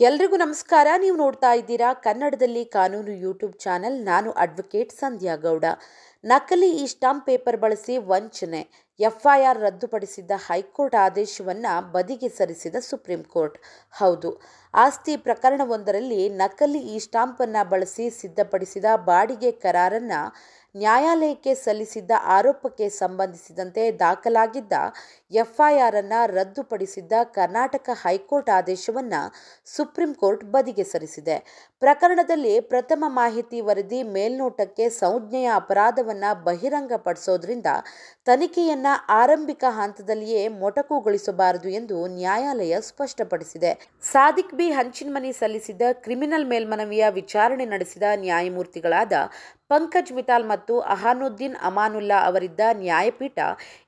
ಎಲ್ರಿಗೂ ನಮಸ್ಕಾರ. ನೀವು ನೋಡ್ತಾ ಇದ್ದೀರಾ ಕನ್ನಡದಲ್ಲಿ ಕಾನೂನು ಯೂಟ್ಯೂಬ್ ಚಾನೆಲ್. ನಾನು ಅಡ್ವೊಕೇಟ್ ಸಂಧ್ಯಾ ಗೌಡ. ನಕಲಿ ಈ ಸ್ಟಾಂಪ್ ಪೇಪರ್ ಬಳಸಿ ವಂಚನೆ ಎಫ್ಐಆರ್ ರದ್ದುಪಡಿಸಿದ್ದ ಹೈಕೋರ್ಟ್ ಆದೇಶವನ್ನು ಬದಿಗೆ ಸರಿಸಿದ ಸುಪ್ರೀಂ ಕೋರ್ಟ್. ಹೌದು, ಆಸ್ತಿ ಪ್ರಕರಣವೊಂದರಲ್ಲಿ ನಕಲಿ ಈ ಸ್ಟಾಂಪನ್ನು ಬಳಸಿ ಸಿದ್ಧಪಡಿಸಿದ ಬಾಡಿಗೆ ಕರಾರನ್ನು ನ್ಯಾಯಾಲಯಕ್ಕೆ ಸಲ್ಲಿಸಿದ್ದ ಆರೋಪಕ್ಕೆ ಸಂಬಂಧಿಸಿದಂತೆ ದಾಖಲಾಗಿದ್ದ ಎಫ್ಐಆರ್ ಅನ್ನು ರದ್ದುಪಡಿಸಿದ್ದ ಕರ್ನಾಟಕ ಹೈಕೋರ್ಟ್ ಆದೇಶವನ್ನು ಸುಪ್ರೀಂ ಕೋರ್ಟ್ ಬದಿಗೆ ಸರಿಸಿದೆ. ಪ್ರಕರಣದಲ್ಲಿ ಪ್ರಥಮ ಮಾಹಿತಿ ವರದಿ ಮೇಲ್ನೋಟಕ್ಕೆ ಸಂಜ್ಞೆಯ ಅಪರಾಧವನ್ನು ಬಹಿರಂಗಪಡಿಸೋದ್ರಿಂದ ತನಿಖೆಯನ್ನ ಆರಂಭಿಕ ಹಂತದಲ್ಲಿಯೇ ಮೊಟಕುಗೊಳಿಸಬಾರದು ಎಂದು ನ್ಯಾಯಾಲಯ ಸ್ಪಷ್ಟಪಡಿಸಿದೆ. ಸಾದಿಕ್ ಬಿ ಹಂಚಿನಮನಿ ಸಲ್ಲಿಸಿದ್ದ ಕ್ರಿಮಿನಲ್ ಮೇಲ್ಮನವಿಯ ವಿಚಾರಣೆ ನಡೆಸಿದ ನ್ಯಾಯಮೂರ್ತಿಗಳಾದ ಪಂಕಜ್ ಮಿತಾಲ್ ಮತ್ತು ಅಹಾನುದ್ದೀನ್ ಅಮಾನುಲ್ಲಾ ಅವರಿದ್ದ ನ್ಯಾಯಪೀಠ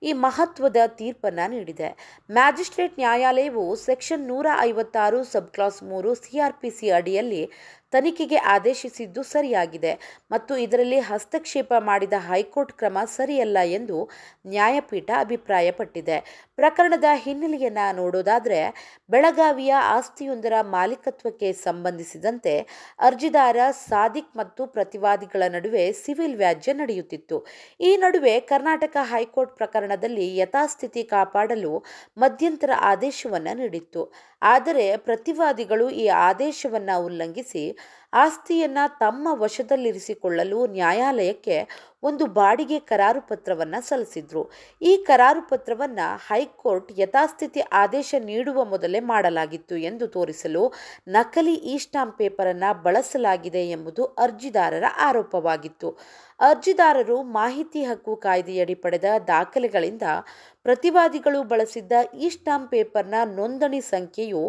ಈ ಮಹತ್ವದ ತೀರ್ಪನ್ನು ನೀಡಿದೆ. ಮ್ಯಾಜಿಸ್ಟ್ರೇಟ್ ನ್ಯಾಯಾಲಯವು ಸೆಕ್ಷನ್ 156 ಸಬ್ ಕ್ಲಾಸ್ 3 ಸಿಆರ್ಪಿಸಿ ಅಡಿಯಲ್ಲಿ ತನಿಖೆಗೆ ಆದೇಶಿಸಿದ್ದು ಸರಿಯಾಗಿದೆ ಮತ್ತು ಇದರಲ್ಲಿ ಹಸ್ತಕ್ಷೇಪ ಮಾಡಿದ ಹೈಕೋರ್ಟ್ ಕ್ರಮ ಸರಿಯಲ್ಲ ಎಂದು ನ್ಯಾಯಪೀಠ ಅಭಿಪ್ರಾಯಪಟ್ಟಿದೆ. ಪ್ರಕರಣದ ಹಿನ್ನೆಲೆಯನ್ನು ನೋಡೋದಾದರೆ, ಬೆಳಗಾವಿಯ ಆಸ್ತಿಯೊಂದರ ಮಾಲೀಕತ್ವಕ್ಕೆ ಸಂಬಂಧಿಸಿದಂತೆ ಅರ್ಜಿದಾರ ಸಾದಿಕ್ ಮತ್ತು ಪ್ರತಿವಾದಿಗಳ ನಡುವೆ ಸಿವಿಲ್ ವ್ಯಾಜ್ಯ ನಡೆಯುತ್ತಿತ್ತು. ಈ ನಡುವೆ ಕರ್ನಾಟಕ ಹೈಕೋರ್ಟ್ ಪ್ರಕರಣದಲ್ಲಿ ಯಥಾಸ್ಥಿತಿ ಕಾಪಾಡಲು ಮಧ್ಯಂತರ ಆದೇಶವನ್ನು ನೀಡಿತ್ತು. ಆದರೆ ಪ್ರತಿವಾದಿಗಳು ಈ ಆದೇಶವನ್ನು ಉಲ್ಲಂಘಿಸಿ ಆಸ್ತಿಯನ್ನು ತಮ್ಮ ವಶದಲ್ಲಿರಿಸಿಕೊಳ್ಳಲು ನ್ಯಾಯಾಲಯಕ್ಕೆ ಒಂದು ಬಾಡಿಗೆ ಕರಾರು ಪತ್ರವನ್ನು ಸಲ್ಲಿಸಿದ್ರು. ಈ ಕರಾರು ಪತ್ರವನ್ನು ಹೈಕೋರ್ಟ್ ಯಥಾಸ್ಥಿತಿ ಆದೇಶ ನೀಡುವ ಮೊದಲೇ ಮಾಡಲಾಗಿತ್ತು ಎಂದು ತೋರಿಸಲು ನಕಲಿ ಈ ಸ್ಟಾಂಪ್ ಪೇಪರನ್ನು ಬಳಸಲಾಗಿದೆ ಎಂಬುದು ಅರ್ಜಿದಾರರ ಆರೋಪವಾಗಿತ್ತು. ಅರ್ಜಿದಾರರು ಮಾಹಿತಿ ಹಕ್ಕು ಕಾಯ್ದೆಯಡಿ ಪಡೆದ ದಾಖಲೆಗಳಿಂದ ಪ್ರತಿವಾದಿಗಳು ಬಳಸಿದ್ದ ಈ ಸ್ಟಾಂಪ್ ಪೇಪರ್ನ ನೋಂದಣಿ ಸಂಖ್ಯೆಯು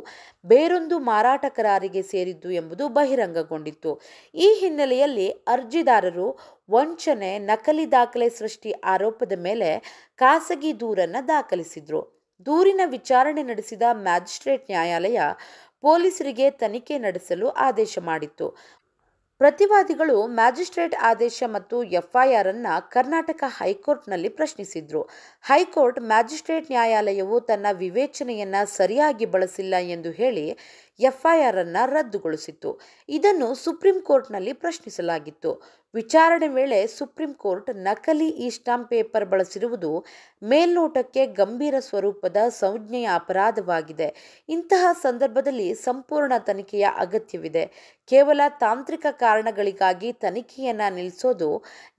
ಬೇರೊಂದು ಮಾರಾಟ ಕರಾರಿಗೆ ಸೇರಿದ್ದು ಎಂಬುದು ಬಹಿರಂಗಗೊಂಡಿತ್ತು. ಈ ಹಿನ್ನೆಲೆಯಲ್ಲಿ ಅರ್ಜಿದಾರರು ವಂಚನೆ, ನಕಲಿ ದಾಖಲೆ ಸೃಷ್ಟಿ ಆರೋಪದ ಮೇಲೆ ಖಾಸಗಿ ದೂರನ್ನು ದಾಖಲಿಸಿದ್ರು. ದೂರಿನ ವಿಚಾರಣೆ ನಡೆಸಿದ ಮ್ಯಾಜಿಸ್ಟ್ರೇಟ್ ನ್ಯಾಯಾಲಯ ಪೊಲೀಸರಿಗೆ ತನಿಖೆ ನಡೆಸಲು ಆದೇಶ ಮಾಡಿತ್ತು. ಪ್ರತಿವಾದಿಗಳು ಮ್ಯಾಜಿಸ್ಟ್ರೇಟ್ ಆದೇಶ ಮತ್ತು ಎಫ್ಐಆರ್ ಅನ್ನು ಕರ್ನಾಟಕ ಹೈಕೋರ್ಟ್ನಲ್ಲಿ ಪ್ರಶ್ನಿಸಿದ್ರು. ಹೈಕೋರ್ಟ್ ಮ್ಯಾಜಿಸ್ಟ್ರೇಟ್ ನ್ಯಾಯಾಲಯವು ತನ್ನ ವಿವೇಚನೆಯನ್ನು ಸರಿಯಾಗಿ ಬಳಸಿಲ್ಲ ಎಂದು ಹೇಳಿ ಎಫ್ಐಆರ್ ಅನ್ನು ರದ್ದುಗೊಳಿಸಿತ್ತು. ಇದನ್ನು ಸುಪ್ರೀಂ ಕೋರ್ಟ್ನಲ್ಲಿ ಪ್ರಶ್ನಿಸಲಾಗಿತ್ತು. ವಿಚಾರಣೆ ವೇಳೆ ಸುಪ್ರೀಂ ಕೋರ್ಟ್ ನಕಲಿ ಈ ಸ್ಟಾಂಪ್ ಪೇಪರ್ ಬಳಸಿರುವುದು ಮೇಲ್ನೋಟಕ್ಕೆ ಗಂಭೀರ ಸ್ವರೂಪದ ಸಂಜ್ಞೆಯ ಅಪರಾಧವಾಗಿದೆ. ಇಂತಹ ಸಂದರ್ಭದಲ್ಲಿ ಸಂಪೂರ್ಣ ತನಿಖೆಯ ಅಗತ್ಯವಿದೆ. ಕೇವಲ ತಾಂತ್ರಿಕ ಕಾರಣಗಳಿಗಾಗಿ ತನಿಖೆಯನ್ನು ನಿಲ್ಲಿಸೋದು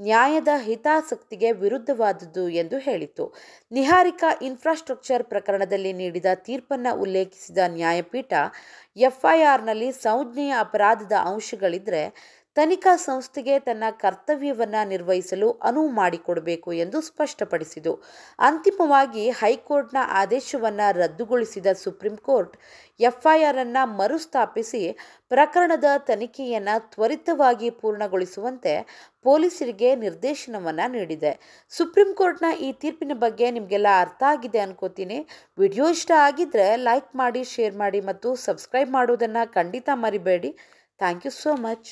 ನ್ಯಾಯದ ಹಿತಾಸಕ್ತಿಗೆ ವಿರುದ್ಧವಾದದ್ದು ಎಂದು ಹೇಳಿತು. ನಿಹಾರಿಕಾ ಇನ್ಫ್ರಾಸ್ಟ್ರಕ್ಚರ್ ಪ್ರಕರಣದಲ್ಲಿ ನೀಡಿದ ತೀರ್ಪನ್ನು ಉಲ್ಲೇಖಿಸಿದ ನ್ಯಾಯಪೀಠ, ಎಫ್ಐಆರ್ನಲ್ಲಿ ಸಂಜ್ಞೆಯ ಅಪರಾಧದ ಅಂಶಗಳಿದ್ದರೆ ತನಿಖಾ ಸಂಸ್ಥೆಗೆ ತನ್ನ ಕರ್ತವ್ಯವನ್ನು ನಿರ್ವಹಿಸಲು ಅನುವು ಮಾಡಿಕೊಡಬೇಕು ಎಂದು ಸ್ಪಷ್ಟಪಡಿಸಿತು. ಅಂತಿಮವಾಗಿ ಹೈಕೋರ್ಟ್ನ ಆದೇಶವನ್ನು ರದ್ದುಗೊಳಿಸಿದ ಸುಪ್ರೀಂ ಕೋರ್ಟ್ ಎಫ್ಐಆರ್ ಅನ್ನು ಮರುಸ್ಥಾಪಿಸಿ ಪ್ರಕರಣದ ತನಿಖೆಯನ್ನು ತ್ವರಿತವಾಗಿ ಪೂರ್ಣಗೊಳಿಸುವಂತೆ ಪೊಲೀಸರಿಗೆ ನಿರ್ದೇಶನವನ್ನು ನೀಡಿದೆ. ಸುಪ್ರೀಂ ಕೋರ್ಟ್ನ ಈ ತೀರ್ಪಿನ ಬಗ್ಗೆ ನಿಮಗೆಲ್ಲ ಅರ್ಥ ಆಗಿದೆ ಅನ್ಕೋತೀನಿ. ವಿಡಿಯೋ ಇಷ್ಟ ಆಗಿದ್ರೆ ಲೈಕ್ ಮಾಡಿ, ಶೇರ್ ಮಾಡಿ ಮತ್ತು ಸಬ್ಸ್ಕ್ರೈಬ್ ಮಾಡೋದನ್ನು ಖಂಡಿತ ಮರಿಬೇಡಿ. Thank you so much.